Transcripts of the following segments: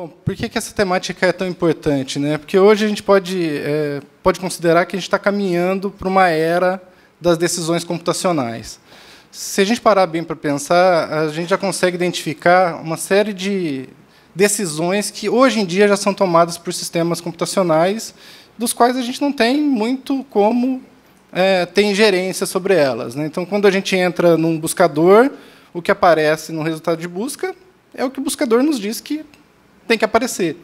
Bom, por que essa temática é tão importante, né? Porque hoje a gente pode considerar que a gente está caminhando para uma era das decisões computacionais. Se a gente parar bem para pensar, a gente já consegue identificar uma série de decisões que, hoje em dia, já são tomadas por sistemas computacionais, dos quais a gente não tem muito como ter ingerência sobre elas, né? Então, quando a gente entra num buscador, o que aparece no resultado de busca é o que o buscador nos diz que tem que aparecer,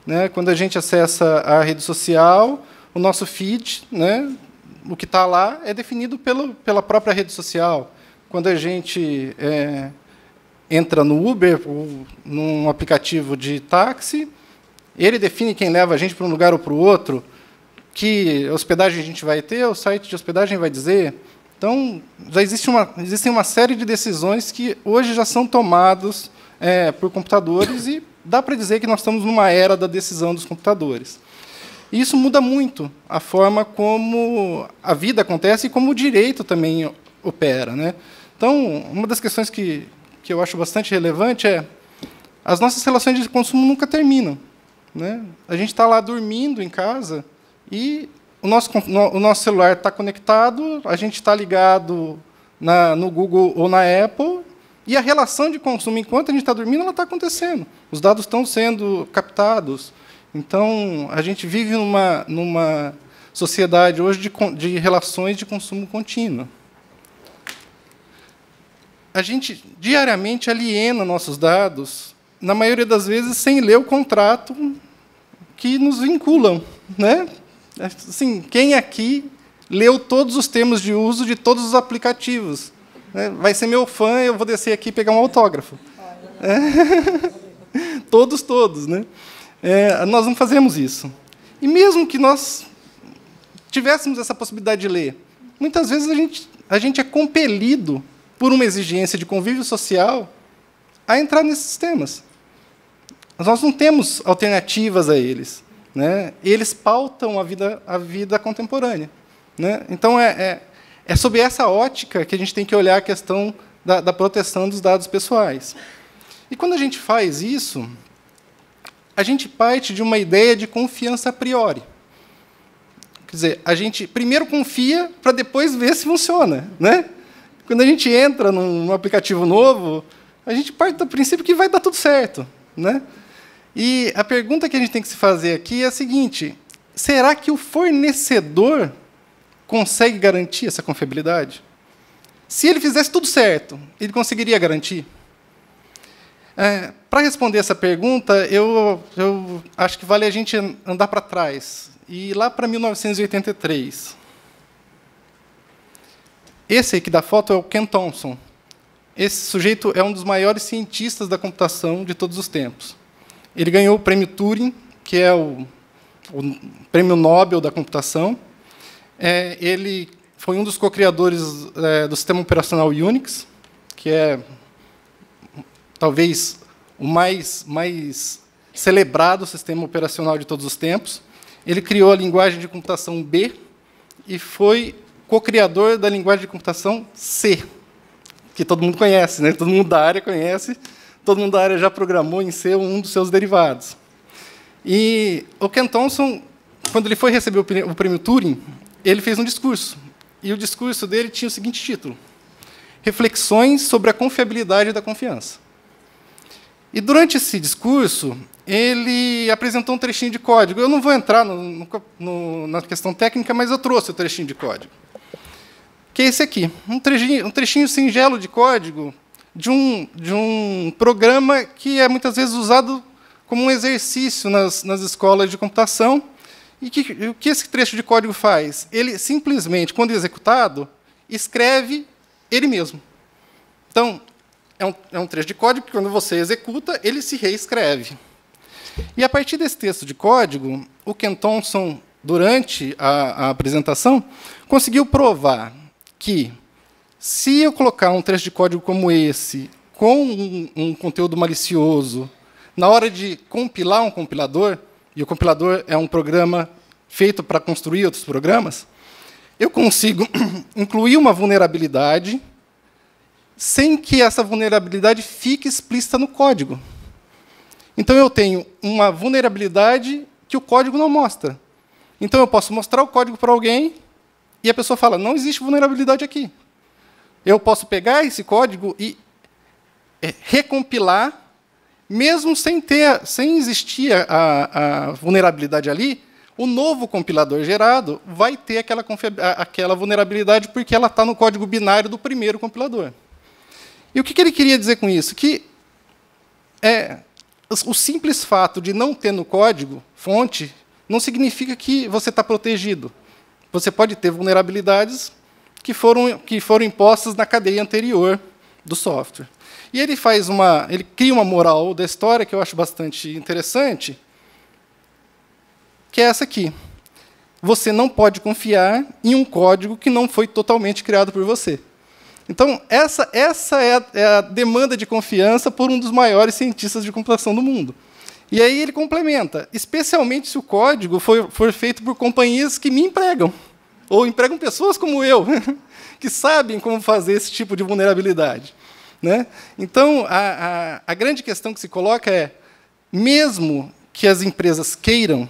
né? Quando a gente acessa a rede social, o nosso feed, né, o que está lá é definido pela própria rede social. Quando a gente entra no Uber, ou num aplicativo de táxi, ele define quem leva a gente para um lugar ou para o outro, que hospedagem a gente vai ter, o site de hospedagem vai dizer. Então, já existem uma série de decisões que hoje já são tomadas por computadores e dá para dizer que nós estamos numa era da decisão dos computadores. E isso muda muito a forma como a vida acontece e como o direito também opera, né? Então, uma das questões que eu acho bastante relevante é as nossas relações de consumo nunca terminam, né? A gente está lá dormindo em casa e o nosso celular está conectado, a gente está ligado no Google ou na Apple, e a relação de consumo, enquanto a gente está dormindo, ela está acontecendo. Os dados estão sendo captados. Então, a gente vive numa sociedade hoje de relações de consumo contínuo. A gente, diariamente, aliena nossos dados, na maioria das vezes, sem ler o contrato que nos vinculam, né? Assim, quem aqui leu todos os termos de uso de todos os aplicativos? Vai ser meu fã, eu vou descer aqui e pegar um autógrafo. Todos, né? Nós não fazemos isso. E mesmo que nós tivéssemos essa possibilidade de ler, muitas vezes a gente é compelido, por uma exigência de convívio social, a entrar nesses sistemas. Nós não temos alternativas a eles, né? Eles pautam a vida contemporânea, né? Então, é sob essa ótica que a gente tem que olhar a questão da proteção dos dados pessoais. E, quando a gente faz isso, a gente parte de uma ideia de confiança a priori. Quer dizer, a gente primeiro confia para depois ver se funciona, né? Quando a gente entra num aplicativo novo, a gente parte do princípio que vai dar tudo certo, né? E a pergunta que a gente tem que se fazer aqui é a seguinte: será que o fornecedor consegue garantir essa confiabilidade? Se ele fizesse tudo certo, ele conseguiria garantir? Para responder essa pergunta, eu acho que vale a gente andar para trás, e ir lá para 1983. Esse aqui da foto é o Ken Thompson. Esse sujeito é um dos maiores cientistas da computação de todos os tempos. Ele ganhou o prêmio Turing, que é o prêmio Nobel da computação. Ele foi um dos co-criadores do sistema operacional Unix, que é talvez o mais celebrado sistema operacional de todos os tempos. Ele criou a linguagem de computação B e foi co-criador da linguagem de computação C, que todo mundo conhece, né? Todo mundo da área conhece, todo mundo da área já programou em C um dos seus derivados. E o Ken Thompson, quando ele foi receber o prêmio Turing, ele fez um discurso. E o discurso dele tinha o seguinte título: Reflexões sobre a confiabilidade da confiança. E, durante esse discurso, ele apresentou um trechinho de código. Eu não vou entrar na questão técnica, mas eu trouxe o trechinho de código, que é esse aqui, um trechinho singelo de código de um programa que é muitas vezes usado como um exercício nas escolas de computação. E o que esse trecho de código faz? Ele simplesmente, quando executado, escreve ele mesmo. Então, é um trecho de código que, quando você executa, ele se reescreve. E, a partir desse texto de código, o Ken Thompson, durante a apresentação, conseguiu provar que, se eu colocar um trecho de código como esse, com um conteúdo malicioso, na hora de compilar um compilador, e o compilador é um programa feito para construir outros programas, eu consigo incluir uma vulnerabilidade sem que essa vulnerabilidade fique explícita no código. Então, eu tenho uma vulnerabilidade que o código não mostra. Então, eu posso mostrar o código para alguém e a pessoa fala, não existe vulnerabilidade aqui. Eu posso pegar esse código e recompilar, mesmo sem existir a vulnerabilidade ali, o novo compilador gerado vai ter aquela vulnerabilidade porque ela está no código binário do primeiro compilador. E o que ele queria dizer com isso? Que o simples fato de não ter no código fonte não significa que você está protegido. Você pode ter vulnerabilidades que foram impostas na cadeia anterior do software. E ele cria uma moral da história que eu acho bastante interessante, que é essa aqui. Você não pode confiar em um código que não foi totalmente criado por você. Então, essa é a demanda de confiança por um dos maiores cientistas de computação do mundo. E aí ele complementa, especialmente se o código for feito por companhias que me empregam, ou empregam pessoas como eu, que sabem como fazer esse tipo de vulnerabilidade. Né? Então, a grande questão que se coloca é, mesmo que as empresas queiram,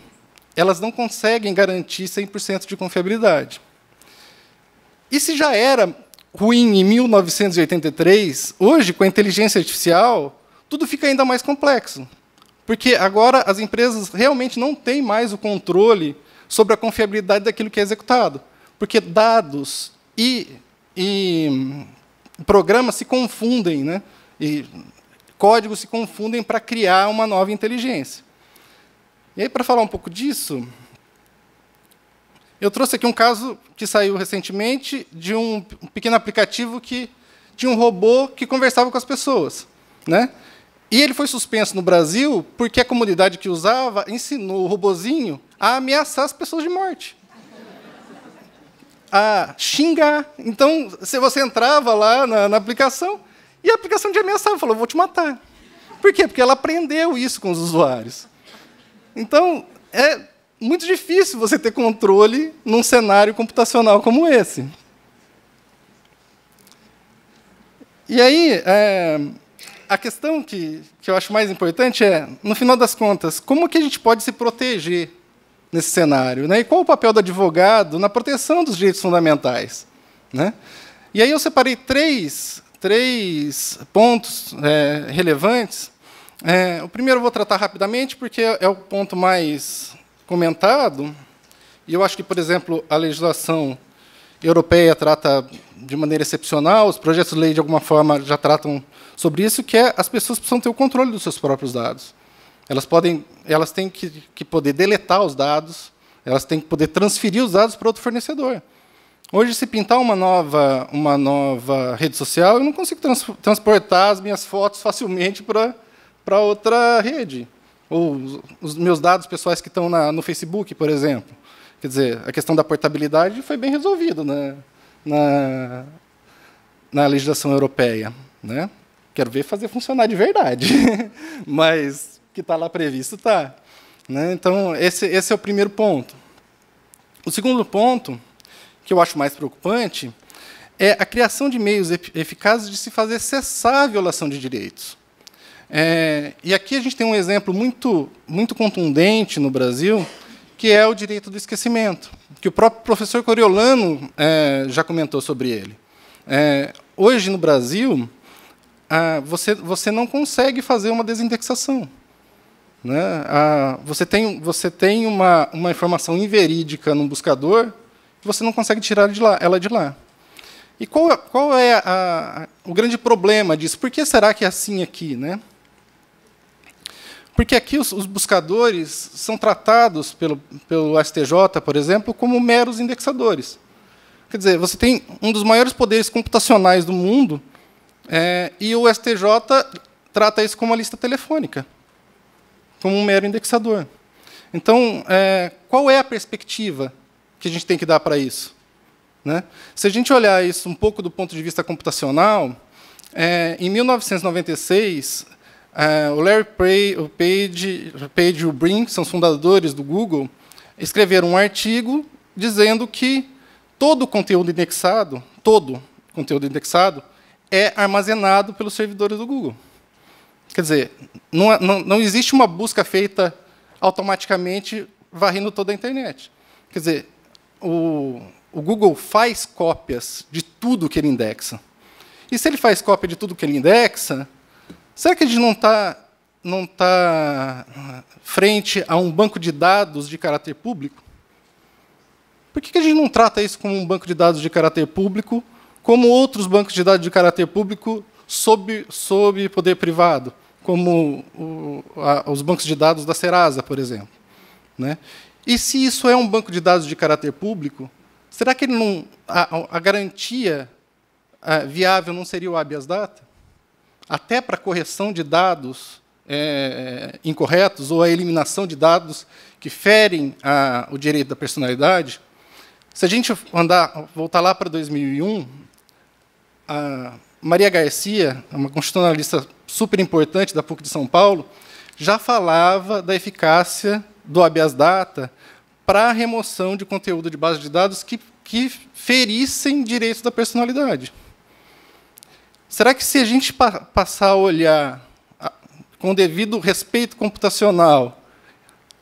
elas não conseguem garantir 100% de confiabilidade. E se já era ruim em 1983, hoje, com a inteligência artificial, tudo fica ainda mais complexo. Porque agora as empresas realmente não têm mais o controle sobre a confiabilidade daquilo que é executado. Porque dados e programas se confundem, né? E códigos se confundem para criar uma nova inteligência. E aí, para falar um pouco disso, eu trouxe aqui um caso que saiu recentemente de um pequeno aplicativo que tinha um robô que conversava com as pessoas. Né? E ele foi suspenso no Brasil porque a comunidade que usava ensinou o robozinho a ameaçar as pessoas de morte. A xingar. Então, se você entrava lá na aplicação, e a aplicação te ameaçava, falou, vou te matar. Por quê? Porque ela aprendeu isso com os usuários. Então, é muito difícil você ter controle num cenário computacional como esse. E aí, a questão que eu acho mais importante é, no final das contas, como que a gente pode se proteger nesse cenário? Né? E qual o papel do advogado na proteção dos direitos fundamentais? Né? E aí eu separei três pontos relevantes. O primeiro eu vou tratar rapidamente, porque é o ponto mais comentado. E eu acho que, por exemplo, a legislação europeia trata de maneira excepcional, os projetos de lei, de alguma forma, já tratam sobre isso, que é as pessoas precisam ter o controle dos seus próprios dados. Elas têm que poder deletar os dados, elas têm que poder transferir os dados para outro fornecedor. Hoje, se pintar uma nova rede social, eu não consigo transportar as minhas fotos facilmente para outra rede. Ou os meus dados pessoais que estão no Facebook, por exemplo. Quer dizer, a questão da portabilidade foi bem resolvida na legislação europeia. Né? Quero ver fazer funcionar de verdade. Mas que está lá previsto, está. Né? Então, esse é o primeiro ponto. O segundo ponto, que eu acho mais preocupante, é a criação de meios eficazes de se fazer cessar a violação de direitos. E aqui a gente tem um exemplo muito contundente no Brasil, que é o direito do esquecimento, que o próprio professor Coriolano já comentou sobre ele. Hoje, no Brasil, você não consegue fazer uma desindexação. Né? Você tem uma informação inverídica no buscador, e você não consegue tirar ela de lá. E qual é o grande problema disso? Por que será que é assim aqui? Né? Porque aqui os buscadores são tratados pelo STJ, por exemplo, como meros indexadores. Quer dizer, você tem um dos maiores poderes computacionais do mundo, e o STJ trata isso como uma lista telefônica, como um mero indexador. Então, qual é a perspectiva que a gente tem que dar para isso? Né? Se a gente olhar isso um pouco do ponto de vista computacional, em 1996, o Larry Page e o Brin, que são os fundadores do Google, escreveram um artigo dizendo que todo conteúdo indexado é armazenado pelos servidores do Google. Quer dizer, não existe uma busca feita automaticamente varrendo toda a internet. Quer dizer, o Google faz cópias de tudo que ele indexa. E se ele faz cópia de tudo que ele indexa, será que a gente não está frente a um banco de dados de caráter público? Por que a gente não trata isso como um banco de dados de caráter público, como outros bancos de dados de caráter público sob poder privado, como os bancos de dados da Serasa, por exemplo? Né? E se isso é um banco de dados de caráter público, será que ele não, a garantia viável não seria o habeas data? Até para a correção de dados incorretos ou a eliminação de dados que ferem o direito da personalidade? Se a gente voltar lá para 2001, a Maria Garcia, uma constitucionalista super importante da PUC de São Paulo, já falava da eficácia do habeas data para a remoção de conteúdo de base de dados que ferissem direitos da personalidade. Será que, se a gente passar a olhar com o devido respeito computacional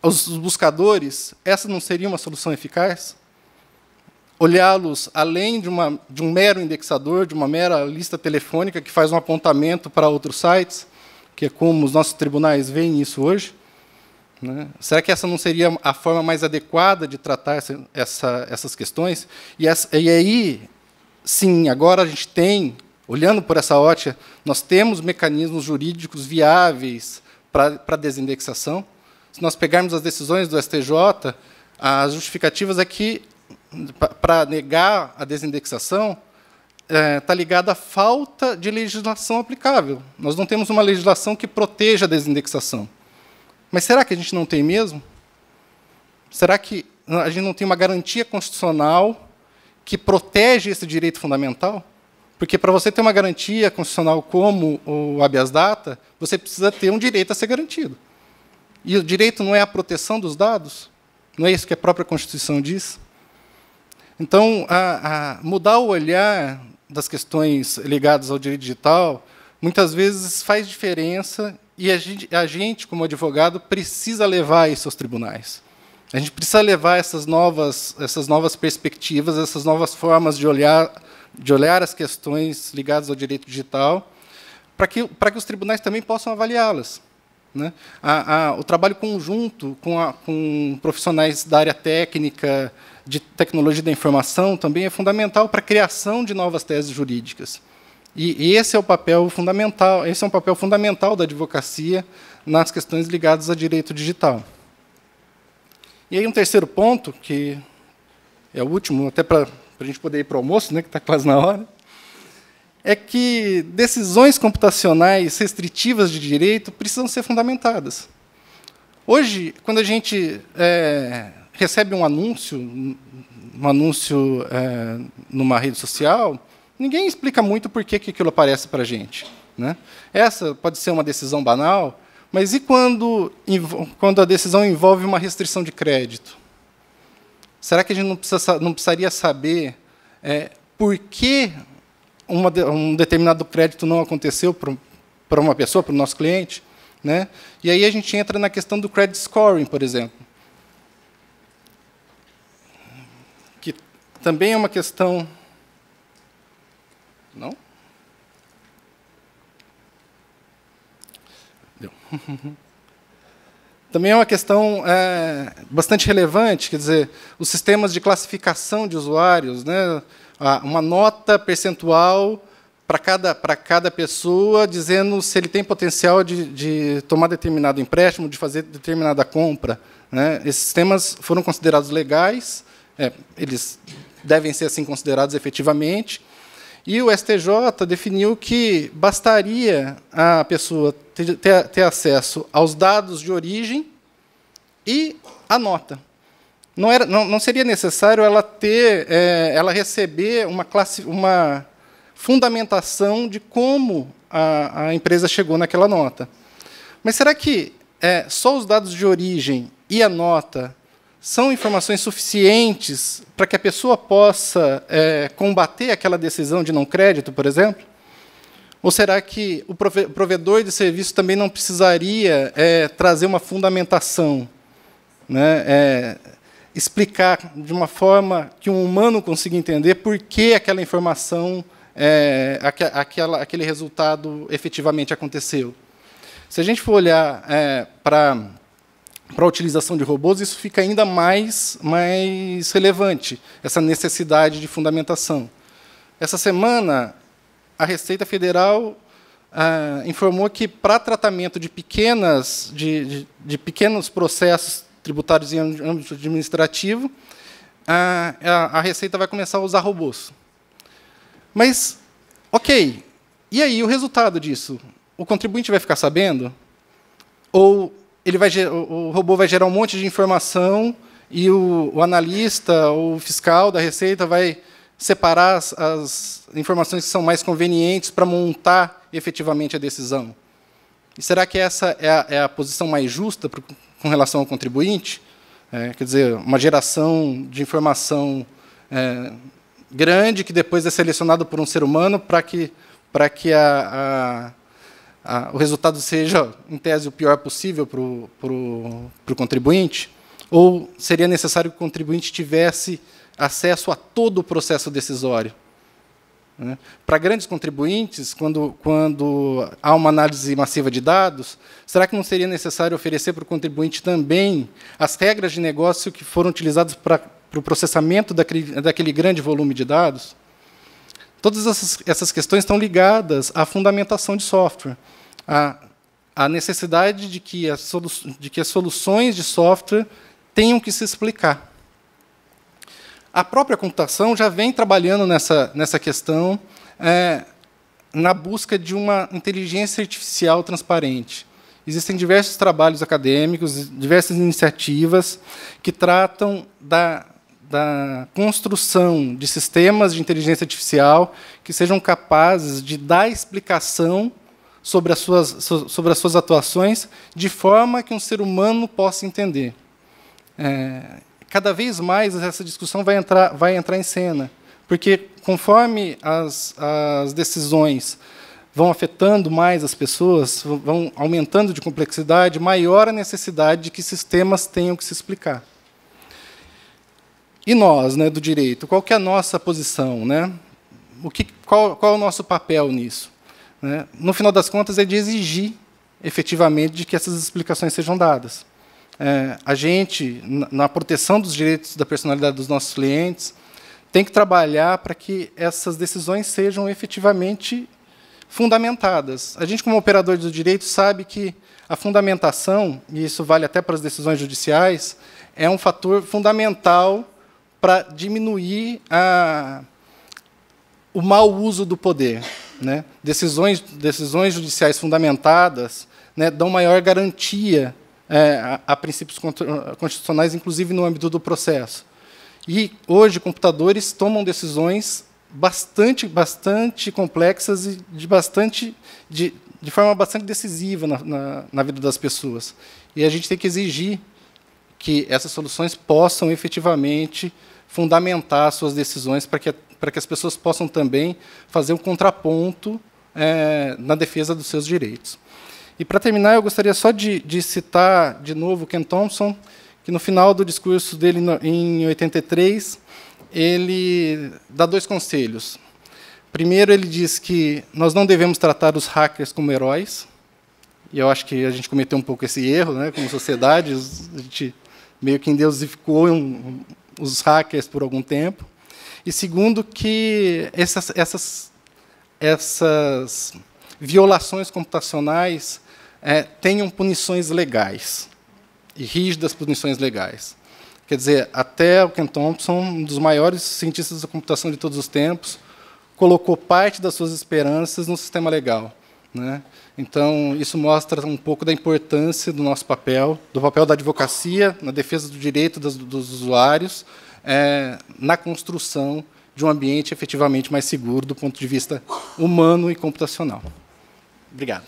aos buscadores, essa não seria uma solução eficaz? Olhá-los além de um mero indexador, de uma mera lista telefônica que faz um apontamento para outros sites, que é como os nossos tribunais veem isso hoje? Né? Será que essa não seria a forma mais adequada de tratar essas questões? E aí, sim, agora a gente tem, olhando por essa ótica, nós temos mecanismos jurídicos viáveis para a desindexação. Se nós pegarmos as decisões do STJ, as justificativas é que, para negar a desindexação, está ligada à falta de legislação aplicável. Nós não temos uma legislação que proteja a desindexação. Mas será que a gente não tem mesmo? Será que a gente não tem uma garantia constitucional que protege esse direito fundamental? Porque, para você ter uma garantia constitucional como o habeas data, você precisa ter um direito a ser garantido. E o direito não é a proteção dos dados? Não é isso que a própria Constituição diz? Então, mudar o olhar das questões ligadas ao direito digital, muitas vezes faz diferença, e a gente, como advogado, precisa levar isso aos tribunais. A gente precisa levar essas novas perspectivas, essas novas formas de olhar as questões ligadas ao direito digital, para que os tribunais também possam avaliá-las. Né? O trabalho conjunto com profissionais da área técnica, de tecnologia da informação, também é fundamental para a criação de novas teses jurídicas. E esse é um papel fundamental da advocacia nas questões ligadas a direito digital. E aí um terceiro ponto, que é o último, até para a gente poder ir para o almoço, né, que está quase na hora, é que decisões computacionais restritivas de direito precisam ser fundamentadas. Hoje, quando a gente recebe um anúncio numa rede social, ninguém explica muito por que aquilo aparece para a gente. Né? Essa pode ser uma decisão banal, mas e quando a decisão envolve uma restrição de crédito? Será que a gente não precisaria saber por que um determinado crédito não aconteceu para uma pessoa, para o nosso cliente? Né? E aí a gente entra na questão do credit scoring, por exemplo, que também é uma questão... Não? Deu. Também é uma questão bastante relevante, quer dizer, os sistemas de classificação de usuários, né? Uma nota percentual para cada pessoa, dizendo se ele tem potencial de tomar determinado empréstimo, de fazer determinada compra. Né? Esses sistemas foram considerados legais, eles devem ser assim considerados efetivamente, e o STJ definiu que bastaria a pessoa ter acesso aos dados de origem e a nota. Não seria necessário ela receber uma fundamentação de como a empresa chegou naquela nota. Mas será que só os dados de origem e a nota são informações suficientes para que a pessoa possa combater aquela decisão de não crédito, por exemplo? Ou será que o provedor de serviço também não precisaria trazer uma fundamentação, né? Explicar de uma forma que um humano consiga entender por que aquela informação, aquele resultado efetivamente aconteceu? Se a gente for olhar para a utilização de robôs, isso fica ainda mais relevante, essa necessidade de fundamentação. Essa semana, a Receita Federal informou que, para tratamento de pequenos processos tributários em âmbito administrativo, a Receita vai começar a usar robôs. Mas, ok, e aí o resultado disso? O contribuinte vai ficar sabendo? Ou o robô vai gerar um monte de informação e o analista ou o fiscal da Receita vai separar as informações que são mais convenientes para montar efetivamente a decisão? E será que essa é a posição mais justa com relação ao contribuinte? Quer dizer, uma geração de informação grande que depois é selecionado por um ser humano para que o resultado seja, em tese, o pior possível para o contribuinte? Ou seria necessário que o contribuinte tivesse acesso a todo o processo decisório? Para grandes contribuintes, quando há uma análise massiva de dados, será que não seria necessário oferecer para o contribuinte também as regras de negócio que foram utilizadas para o processamento daquele grande volume de dados? Todas essas questões estão ligadas à fundamentação de software, à necessidade de que as soluções de software tenham que se explicar. A própria computação já vem trabalhando nessa questão, na busca de uma inteligência artificial transparente. Existem diversos trabalhos acadêmicos, diversas iniciativas que tratam da construção de sistemas de inteligência artificial que sejam capazes de dar explicação sobre as suas atuações de forma que um ser humano possa entender. Cada vez mais essa discussão vai entrar em cena, porque, conforme as decisões vão afetando mais as pessoas, vão aumentando de complexidade, maior a necessidade de que sistemas tenham que se explicar. E nós, do direito, qual que é a nossa posição? Qual é o nosso papel nisso? No final das contas, é de exigir, efetivamente, de que essas explicações sejam dadas. A gente, na proteção dos direitos da personalidade dos nossos clientes, tem que trabalhar para que essas decisões sejam efetivamente fundamentadas. A gente, como operador do direito, sabe que a fundamentação, e isso vale até para as decisões judiciais, é um fator fundamental para diminuir o mau uso do poder. Decisões judiciais fundamentadas dão maior garantia a princípios constitucionais, inclusive no âmbito do processo. E, hoje, computadores tomam decisões bastante complexas e de forma bastante decisiva na vida das pessoas. E a gente tem que exigir que essas soluções possam, efetivamente, fundamentar suas decisões para que as pessoas possam também fazer um contraponto na defesa dos seus direitos. E, para terminar, eu gostaria só de citar, de novo, Ken Thompson, que, no final do discurso dele, em 83, ele dá 2 conselhos. Primeiro, ele diz que nós não devemos tratar os hackers como heróis, e eu acho que a gente cometeu um pouco esse erro, como sociedade, a gente meio que endeusificou os hackers por algum tempo. E, segundo, que essas violações computacionais tenham punições legais, e rígidas punições legais. Quer dizer, até o Ken Thompson, um dos maiores cientistas da computação de todos os tempos, colocou parte das suas esperanças no sistema legal. Então, isso mostra um pouco da importância do nosso papel, do papel da advocacia na defesa do direito dos usuários, na construção de um ambiente efetivamente mais seguro do ponto de vista humano e computacional. Obrigado.